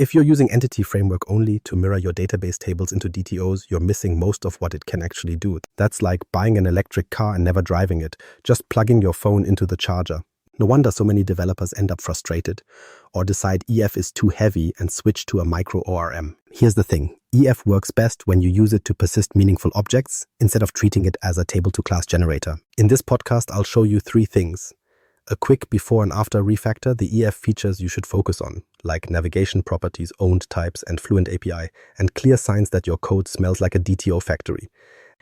If you're using Entity Framework only to mirror your database tables into DTOs, you're missing most of what it can actually do. That's like buying an electric car and never driving it, just plugging your phone into the charger. No wonder so many developers end up frustrated or decide EF is too heavy and switch to a Micro ORM. Here's the thing, EF works best when you use it to persist meaningful objects instead of treating it as a table-to-class generator. In this podcast, I'll show you 3 things. A quick before and after refactor, the EF features you should focus on, like navigation properties, owned types, and Fluent API, and clear signs that your code smells like a DTO factory.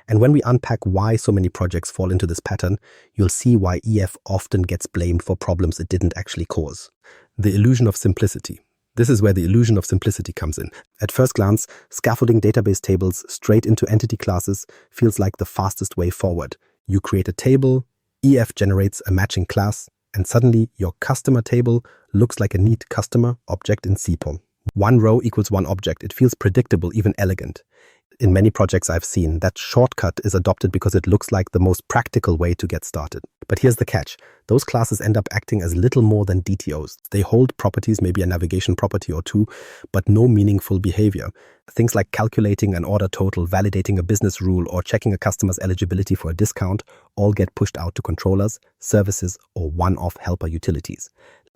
And when we unpack why so many projects fall into this pattern, you'll see why EF often gets blamed for problems it didn't actually cause. The illusion of simplicity. This is where the illusion of simplicity comes in. At first glance, scaffolding database tables straight into entity classes feels like the fastest way forward. You create a table, EF generates a matching class, and suddenly your customer table looks like a neat customer object in CPOM. 1 row equals 1 object. It feels predictable, even elegant. In many projects I've seen, that shortcut is adopted because it looks like the most practical way to get started. But here's the catch. Those classes end up acting as little more than DTOs. They hold properties, maybe a navigation property or 2, but no meaningful behavior. Things like calculating an order total, validating a business rule, or checking a customer's eligibility for a discount all get pushed out to controllers, services, or one-off helper utilities.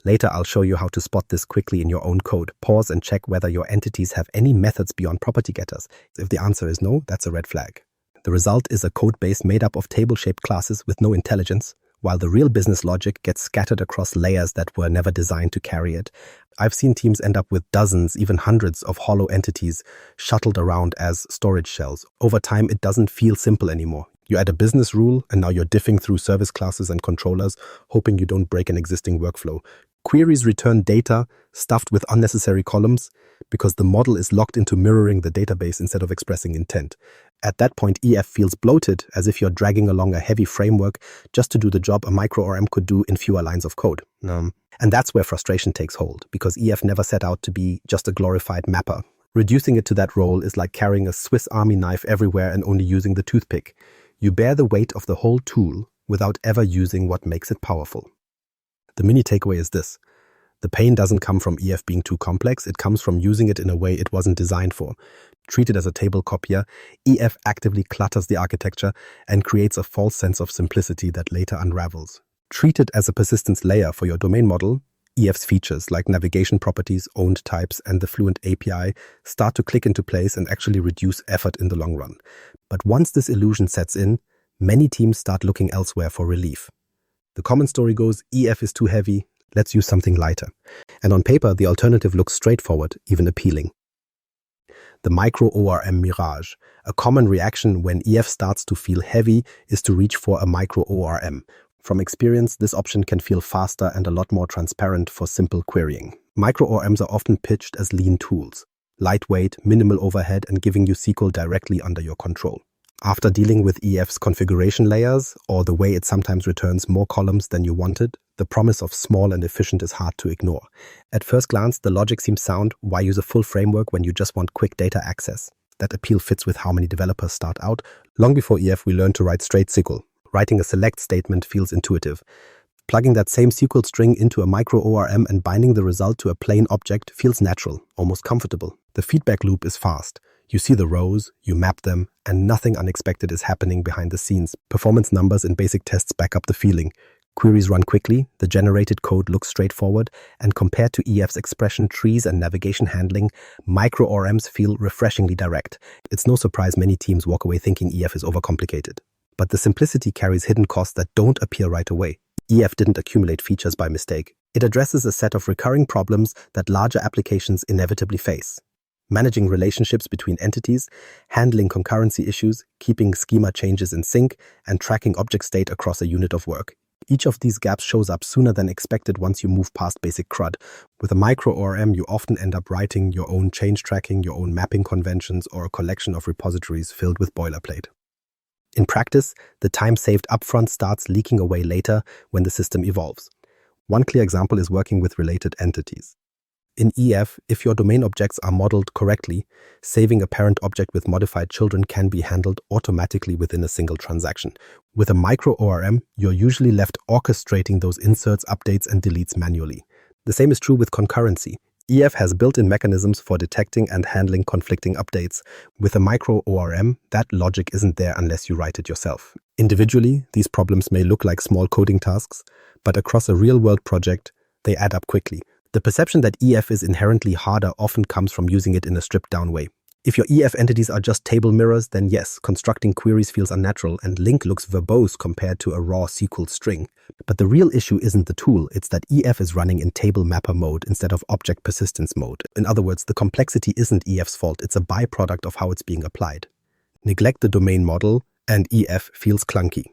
Later, I'll show you how to spot this quickly in your own code. Pause and check whether your entities have any methods beyond property getters. If the answer is no, that's a red flag. The result is a code base made up of table-shaped classes with no intelligence, while the real business logic gets scattered across layers that were never designed to carry it. I've seen teams end up with dozens, even hundreds of hollow entities shuttled around as storage shells. Over time, it doesn't feel simple anymore. You add a business rule, and now you're diffing through service classes and controllers, hoping you don't break an existing workflow. Queries return data stuffed with unnecessary columns because the model is locked into mirroring the database instead of expressing intent. At that point, EF feels bloated, as if you're dragging along a heavy framework just to do the job a Micro ORM could do in fewer lines of code. And that's where frustration takes hold, because EF never set out to be just a glorified mapper. Reducing it to that role is like carrying a Swiss Army knife everywhere and only using the toothpick. You bear the weight of the whole tool without ever using what makes it powerful. The mini takeaway is this. The pain doesn't come from EF being too complex, it comes from using it in a way it wasn't designed for. Treated as a table copier, EF actively clutters the architecture and creates a false sense of simplicity that later unravels. Treated as a persistence layer for your domain model, EF's features like navigation properties, owned types, and the Fluent API start to click into place and actually reduce effort in the long run. But once this illusion sets in, many teams start looking elsewhere for relief. The common story goes, EF is too heavy, let's use something lighter. And on paper, the alternative looks straightforward, even appealing. The Micro ORM Mirage. A common reaction when EF starts to feel heavy is to reach for a Micro ORM. From experience, this option can feel faster and a lot more transparent for simple querying. Micro ORMs are often pitched as lean tools, lightweight, minimal overhead, and giving you SQL directly under your control. After dealing with EF's configuration layers, or the way it sometimes returns more columns than you wanted, the promise of small and efficient is hard to ignore. At first glance, the logic seems sound. Why use a full framework when you just want quick data access? That appeal fits with how many developers start out. Long before EF, we learned to write straight SQL. Writing a select statement feels intuitive. Plugging that same SQL string into a Micro ORM and binding the result to a plain object feels natural, almost comfortable. The feedback loop is fast. You see the rows, you map them, and nothing unexpected is happening behind the scenes. Performance numbers and basic tests back up the feeling. Queries run quickly, the generated code looks straightforward, and compared to EF's expression trees and navigation handling, Micro ORMs feel refreshingly direct. It's no surprise many teams walk away thinking EF is overcomplicated. But the simplicity carries hidden costs that don't appear right away. EF didn't accumulate features by mistake. It addresses a set of recurring problems that larger applications inevitably face. Managing relationships between entities, handling concurrency issues, keeping schema changes in sync, and tracking object state across a unit of work. Each of these gaps shows up sooner than expected once you move past basic CRUD. With a Micro ORM, you often end up writing your own change tracking, your own mapping conventions, or a collection of repositories filled with boilerplate. In practice, the time saved upfront starts leaking away later when the system evolves. One clear example is working with related entities. In EF, if your domain objects are modeled correctly, saving a parent object with modified children can be handled automatically within a single transaction. With a Micro ORM, you're usually left orchestrating those inserts, updates, and deletes manually. The same is true with concurrency. EF has built-in mechanisms for detecting and handling conflicting updates. With a micro ORM, that logic isn't there unless you write it yourself. Individually, these problems may look like small coding tasks, but across a real-world project, they add up quickly. The perception that EF is inherently harder often comes from using it in a stripped-down way. If your EF entities are just table mirrors, then yes, constructing queries feels unnatural and LINQ looks verbose compared to a raw SQL string. But the real issue isn't the tool, it's that EF is running in table mapper mode instead of object persistence mode. In other words, the complexity isn't EF's fault, it's a byproduct of how it's being applied. Neglect the domain model, and EF feels clunky.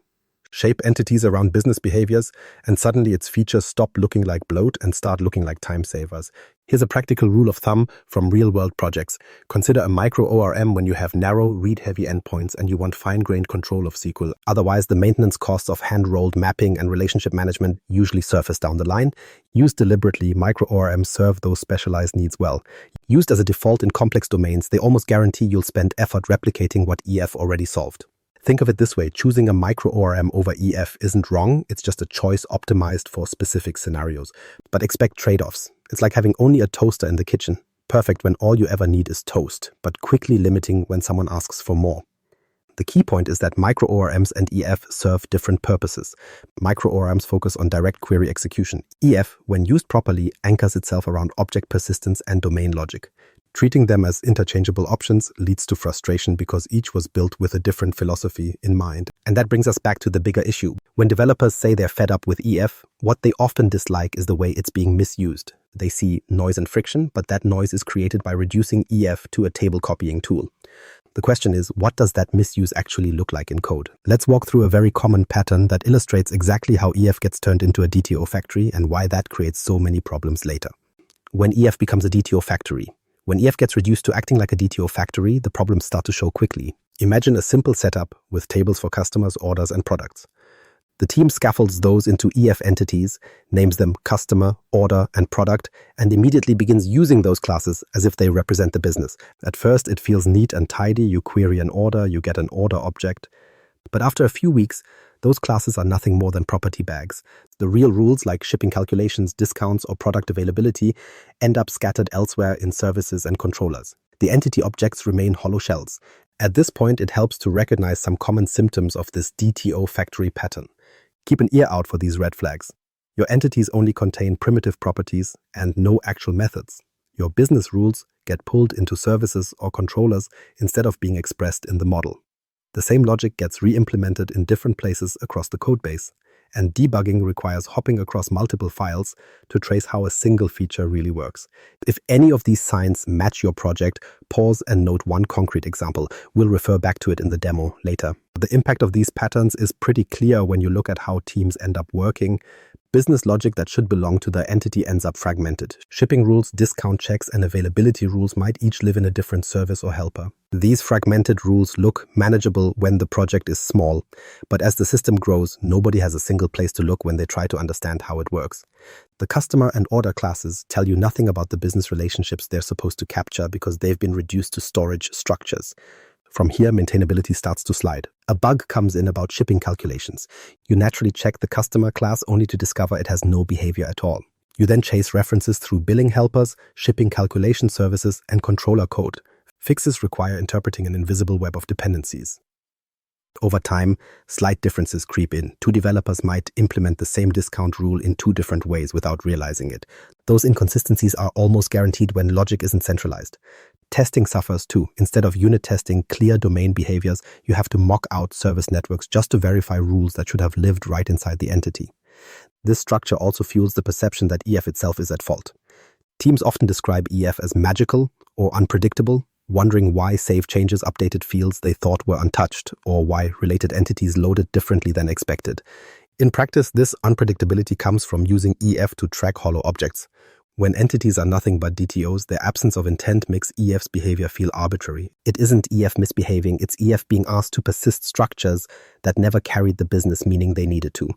Shape entities around business behaviors, and suddenly its features stop looking like bloat and start looking like time savers. Here's a practical rule of thumb from real-world projects. Consider a micro ORM when you have narrow, read-heavy endpoints and you want fine-grained control of SQL. Otherwise, the maintenance costs of hand-rolled mapping and relationship management usually surface down the line. Used deliberately, micro ORMs serve those specialized needs well. Used as a default in complex domains, they almost guarantee you'll spend effort replicating what EF already solved. Think of it this way, choosing a micro ORM over EF isn't wrong, it's just a choice optimized for specific scenarios. But expect trade-offs. It's like having only a toaster in the kitchen, perfect when all you ever need is toast, but quickly limiting when someone asks for more. The key point is that micro ORMs and EF serve different purposes. Micro ORMs focus on direct query execution. EF, when used properly, anchors itself around object persistence and domain logic. Treating them as interchangeable options leads to frustration because each was built with a different philosophy in mind. And that brings us back to the bigger issue. When developers say they're fed up with EF, what they often dislike is the way it's being misused. They see noise and friction, but that noise is created by reducing EF to a table copying tool. The question is, what does that misuse actually look like in code? Let's walk through a very common pattern that illustrates exactly how EF gets turned into a DTO factory and why that creates so many problems later. When EF becomes a DTO factory. When EF gets reduced to acting like a DTO factory, the problems start to show quickly. Imagine a simple setup with tables for customers, orders, and products. The team scaffolds those into EF entities, names them customer, order, and product, and immediately begins using those classes as if they represent the business. At first, it feels neat and tidy. You query an order, you get an order object. But after a few weeks, those classes are nothing more than property bags. The real rules like shipping calculations, discounts, or product availability end up scattered elsewhere in services and controllers. The entity objects remain hollow shells. At this point, it helps to recognize some common symptoms of this DTO factory pattern. Keep an ear out for these red flags. Your entities only contain primitive properties and no actual methods. Your business rules get pulled into services or controllers instead of being expressed in the model. The same logic gets re-implemented in different places across the codebase, and debugging requires hopping across multiple files to trace how a single feature really works. If any of these signs match your project, pause and note one concrete example. We'll refer back to it in the demo later. The impact of these patterns is pretty clear when you look at how teams end up working. Business logic that should belong to the entity ends up fragmented. Shipping rules, discount checks, and availability rules might each live in a different service or helper. These fragmented rules look manageable when the project is small, but as the system grows, nobody has a single place to look when they try to understand how it works. The customer and order classes tell you nothing about the business relationships they're supposed to capture because they've been reduced to storage structures. From here, maintainability starts to slide. A bug comes in about shipping calculations. You naturally check the customer class only to discover it has no behavior at all. You then chase references through billing helpers, shipping calculation services, and controller code. Fixes require interpreting an invisible web of dependencies. Over time, slight differences creep in. Two developers might implement the same discount rule in two different ways without realizing it. Those inconsistencies are almost guaranteed when logic isn't centralized. Testing suffers too. Instead of unit testing clear domain behaviors, you have to mock out service networks just to verify rules that should have lived right inside the entity. This structure also fuels the perception that EF itself is at fault. Teams often describe EF as magical or unpredictable, wondering why save changes updated fields they thought were untouched or why related entities loaded differently than expected. In practice, this unpredictability comes from using EF to track hollow objects. When entities are nothing but DTOs, their absence of intent makes EF's behavior feel arbitrary. It isn't EF misbehaving, it's EF being asked to persist structures that never carried the business meaning they needed to.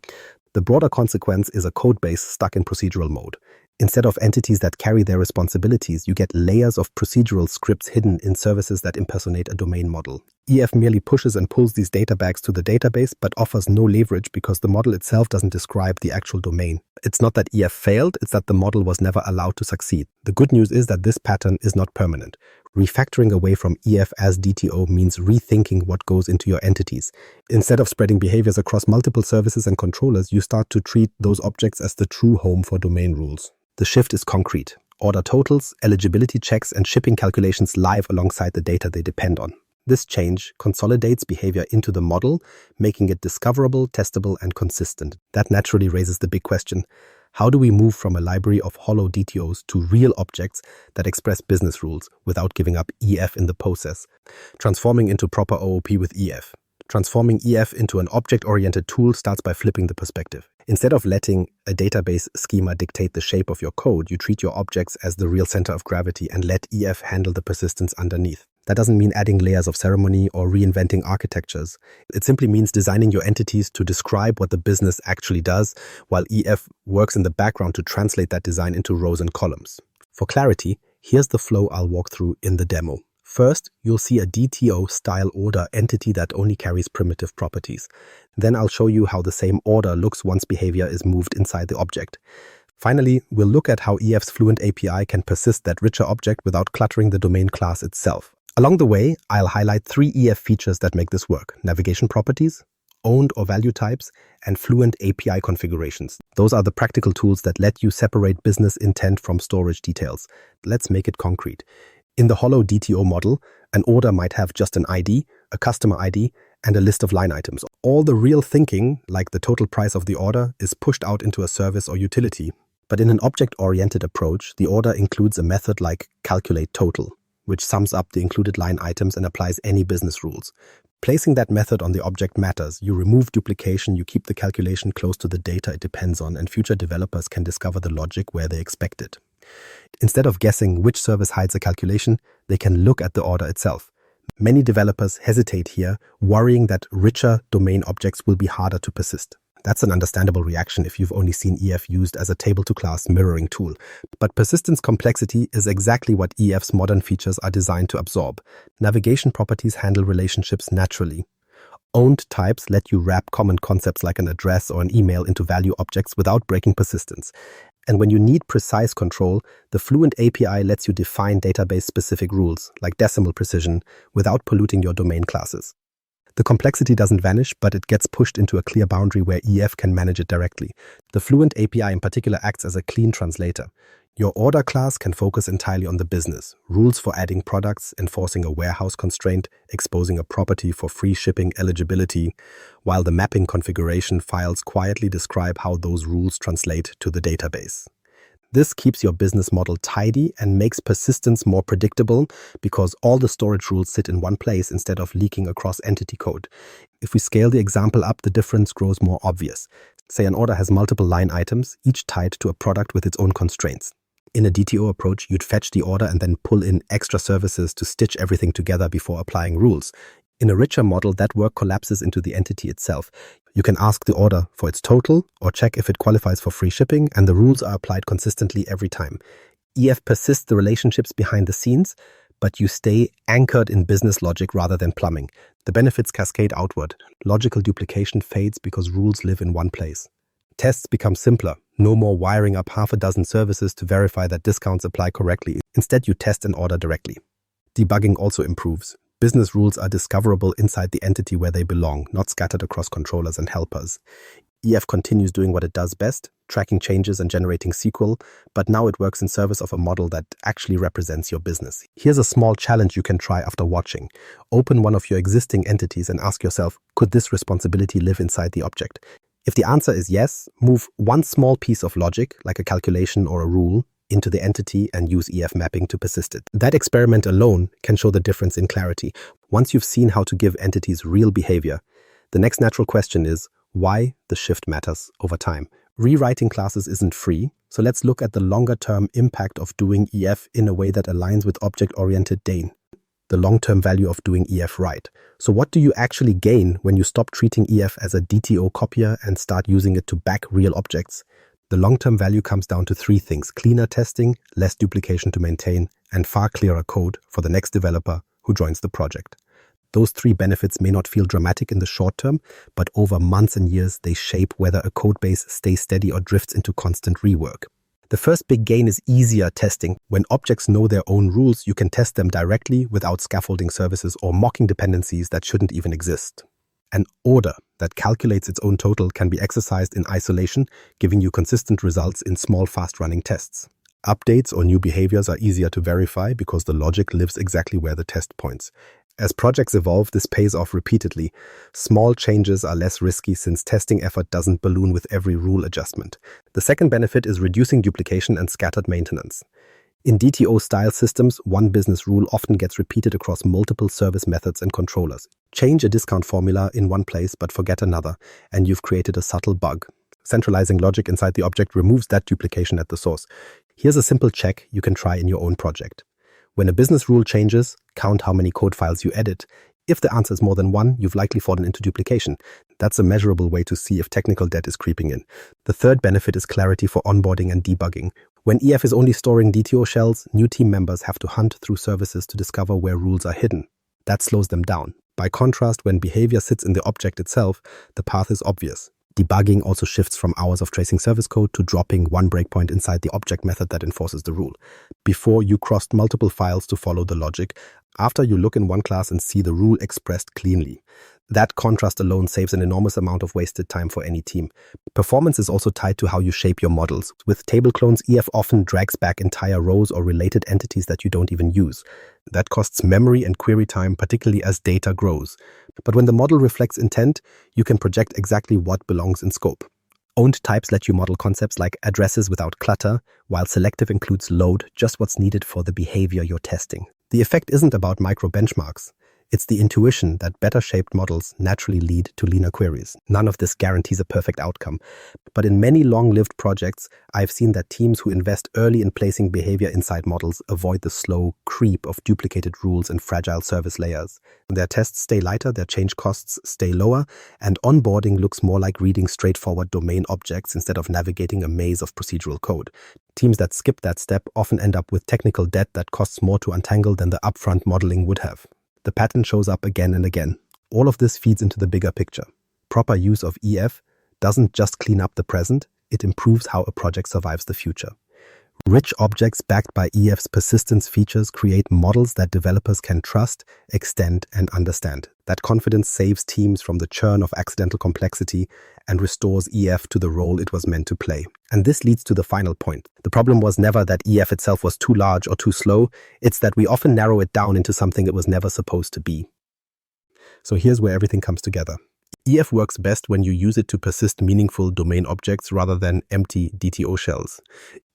The broader consequence is a codebase stuck in procedural mode. Instead of entities that carry their responsibilities, you get layers of procedural scripts hidden in services that impersonate a domain model. EF merely pushes and pulls these data bags to the database, but offers no leverage because the model itself doesn't describe the actual domain. It's not that EF failed, it's that the model was never allowed to succeed. The good news is that this pattern is not permanent. Refactoring away from EF as DTO means rethinking what goes into your entities. Instead of spreading behaviors across multiple services and controllers, you start to treat those objects as the true home for domain rules. The shift is concrete. Order totals, eligibility checks, and shipping calculations live alongside the data they depend on. This change consolidates behavior into the model, making it discoverable, testable, and consistent. That naturally raises the big question: how do we move from a library of hollow DTOs to real objects that express business rules without giving up EF in the process? Transforming into proper OOP with EF. Transforming EF into an object-oriented tool starts by flipping the perspective. Instead of letting a database schema dictate the shape of your code, you treat your objects as the real center of gravity and let EF handle the persistence underneath. That doesn't mean adding layers of ceremony or reinventing architectures. It simply means designing your entities to describe what the business actually does, while EF works in the background to translate that design into rows and columns. For clarity, here's the flow I'll walk through in the demo. First, you'll see a DTO-style order entity that only carries primitive properties. Then I'll show you how the same order looks once behavior is moved inside the object. Finally, we'll look at how EF's Fluent API can persist that richer object without cluttering the domain class itself. Along the way, I'll highlight 3 EF features that make this work: navigation properties, owned or value types, and Fluent API configurations. Those are the practical tools that let you separate business intent from storage details. Let's make it concrete. In the hollow DTO model, an order might have just an ID, a customer ID, and a list of line items. All the real thinking, like the total price of the order, is pushed out into a service or utility. But in an object-oriented approach, the order includes a method like calculate total, which sums up the included line items and applies any business rules. Placing that method on the object matters. You remove duplication, you keep the calculation close to the data it depends on, and future developers can discover the logic where they expect it. Instead of guessing which service hides a calculation, they can look at the order itself. Many developers hesitate here, worrying that richer domain objects will be harder to persist. That's an understandable reaction if you've only seen EF used as a table-to-class mirroring tool. But persistence complexity is exactly what EF's modern features are designed to absorb. Navigation properties handle relationships naturally. Owned types let you wrap common concepts like an address or an email into value objects without breaking persistence. And when you need precise control, the Fluent API lets you define database-specific rules, like decimal precision, without polluting your domain classes. The complexity doesn't vanish, but it gets pushed into a clear boundary where EF can manage it directly. The Fluent API in particular acts as a clean translator. Your order class can focus entirely on the business, rules for adding products, enforcing a warehouse constraint, exposing a property for free shipping eligibility, while the mapping configuration files quietly describe how those rules translate to the database. This keeps your business model tidy and makes persistence more predictable because all the storage rules sit in one place instead of leaking across entity code. If we scale the example up, the difference grows more obvious. Say an order has multiple line items, each tied to a product with its own constraints. In a DTO approach, you'd fetch the order and then pull in extra services to stitch everything together before applying rules. In a richer model, that work collapses into the entity itself. You can ask the order for its total or check if it qualifies for free shipping, and the rules are applied consistently every time. EF persists the relationships behind the scenes, but you stay anchored in business logic rather than plumbing. The benefits cascade outward. Logical duplication fades because rules live in one place. Tests become simpler. No more wiring up half a dozen services to verify that discounts apply correctly. Instead, you test an order directly. Debugging also improves. Business rules are discoverable inside the entity where they belong, not scattered across controllers and helpers. EF continues doing what it does best, tracking changes and generating SQL, but now it works in service of a model that actually represents your business. Here's a small challenge you can try after watching. Open one of your existing entities and ask yourself, could this responsibility live inside the object? If the answer is yes, move one small piece of logic, like a calculation or a rule, into the entity and use EF mapping to persist it. That experiment alone can show the difference in clarity. Once you've seen how to give entities real behavior, the next natural question is why the shift matters over time. Rewriting classes isn't free, so let's look at the longer-term impact of doing EF in a way that aligns with object-oriented DAIN. The long-term value of doing EF right. So what do you actually gain when you stop treating EF as a DTO copier and start using it to back real objects? The long-term value comes down to three things: cleaner testing, less duplication to maintain, and far clearer code for the next developer who joins the project. Those three benefits may not feel dramatic in the short term, but over months and years, they shape whether a code base stays steady or drifts into constant rework. The first big gain is easier testing. When objects know their own rules, you can test them directly without scaffolding services or mocking dependencies that shouldn't even exist. An order that calculates its own total can be exercised in isolation, giving you consistent results in small, fast-running tests. Updates or new behaviors are easier to verify because the logic lives exactly where the test points. As projects evolve, this pays off repeatedly. Small changes are less risky since testing effort doesn't balloon with every rule adjustment. The second benefit is reducing duplication and scattered maintenance. In DTO-style systems, one business rule often gets repeated across multiple service methods and controllers. Change a discount formula in one place but forget another, and you've created a subtle bug. Centralizing logic inside the object removes that duplication at the source. Here's a simple check you can try in your own project. When a business rule changes, count how many code files you edit. If the answer is more than one, you've likely fallen into duplication. That's a measurable way to see if technical debt is creeping in. The third benefit is clarity for onboarding and debugging. When EF is only storing DTO shells, new team members have to hunt through services to discover where rules are hidden. That slows them down. By contrast, when behavior sits in the object itself, the path is obvious. Debugging also shifts from hours of tracing service code to dropping one breakpoint inside the object method that enforces the rule. Before, you crossed multiple files to follow the logic. After, you look in one class and see the rule expressed cleanly. That contrast alone saves an enormous amount of wasted time for any team. Performance is also tied to how you shape your models. With table clones, EF often drags back entire rows or related entities that you don't even use. That costs memory and query time, particularly as data grows. But when the model reflects intent, you can project exactly what belongs in scope. Owned types let you model concepts like addresses without clutter, while selective includes load, just what's needed for the behavior you're testing. The effect isn't about micro benchmarks. It's the intuition that better-shaped models naturally lead to leaner queries. None of this guarantees a perfect outcome. But in many long-lived projects, I've seen that teams who invest early in placing behavior inside models avoid the slow creep of duplicated rules and fragile service layers. Their tests stay lighter, their change costs stay lower, and onboarding looks more like reading straightforward domain objects instead of navigating a maze of procedural code. Teams that skip that step often end up with technical debt that costs more to untangle than the upfront modeling would have. The pattern shows up again and again. All of this feeds into the bigger picture. Proper use of EF doesn't just clean up the present, it improves how a project survives the future. Rich objects backed by EF's persistence features create models that developers can trust, extend, and understand. That confidence saves teams from the churn of accidental complexity and restores EF to the role it was meant to play. And this leads to the final point. The problem was never that EF itself was too large or too slow, it's that we often narrow it down into something it was never supposed to be. So here's where everything comes together. EF works best when you use it to persist meaningful domain objects rather than empty DTO shells.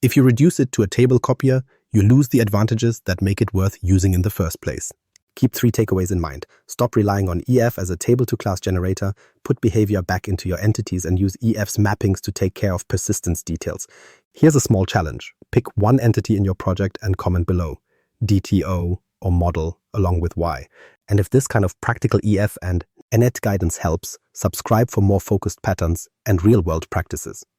If you reduce it to a table copier, you lose the advantages that make it worth using in the first place. Keep three takeaways in mind. Stop relying on EF as a table-to-class generator, put behavior back into your entities, and use EF's mappings to take care of persistence details. Here's a small challenge. Pick one entity in your project and comment below, DTO or model, along with why. And if this kind of practical EF and NET guidance helps, subscribe for more focused patterns and real-world practices.